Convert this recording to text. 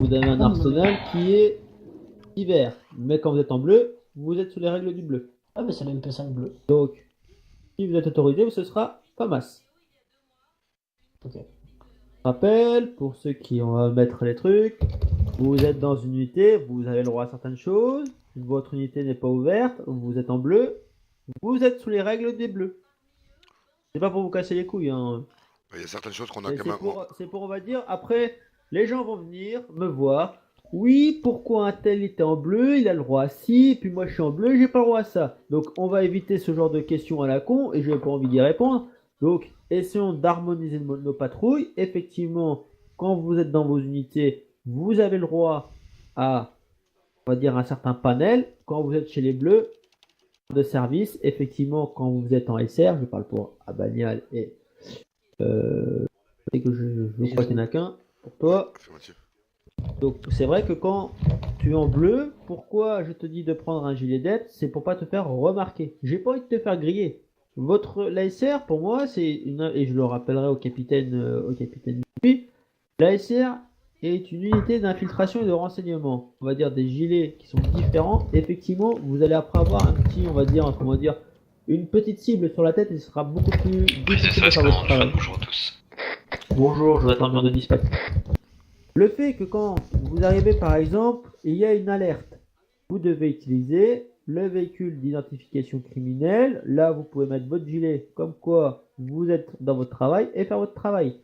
vous avez un Ah, arsenal qui est divers. Mais quand vous êtes en bleu, vous êtes sous les règles du bleu. ah, mais c'est le MP5 bleu. Donc, si vous êtes autorisé, ce sera FAMAS. Ok. Rappel, pour ceux qui vont mettre les trucs, vous êtes dans une unité, vous avez le droit à certaines choses, votre unité n'est pas ouverte, vous êtes en bleu, vous êtes sous les règles des bleus. C'est pas pour vous casser les couilles, hein. Il y a certaines choses qu'on a Mais quand même. c'est pour, on va dire, après, les gens vont venir me voir. Oui, pourquoi un tel était en bleu, il a le droit à ci, puis moi je suis en bleu, j'ai pas le droit à ça. Donc on va éviter ce genre de questions à la con, et je n'ai pas envie d'y répondre. Donc essayons d'harmoniser nos patrouilles. Effectivement, quand vous êtes dans vos unités, vous avez le droit à, on va dire, un certain panel. Quand vous êtes chez les bleus, de service, effectivement, quand vous êtes en SR, je parle pour Abanial et que je crois qu'il n'y en a qu'un pour toi. Affirmatif. Donc c'est vrai que quand tu es en bleu, pourquoi je te dis de prendre un gilet d'aide, c'est pour pas te faire remarquer. J'ai pas envie de te faire griller. L'ASR pour moi c'est une, et je le rappellerai au capitaine Dupuis, l'ASR est une unité d'infiltration et de renseignement. On va dire des gilets qui sont différents. Effectivement, vous allez après avoir un petit, on va dire, comment dire, une petite cible sur la tête et ce sera beaucoup plus Prise de difficile de SAS faire votre 41, travail. bonjour à tous. Bonjour, Jonathan Mur de Dispatch. Le fait que quand vous arrivez par exemple, il y a une alerte, vous devez utiliser le véhicule d'identification criminelle. Là, vous pouvez mettre votre gilet comme quoi vous êtes dans votre travail et faire votre travail.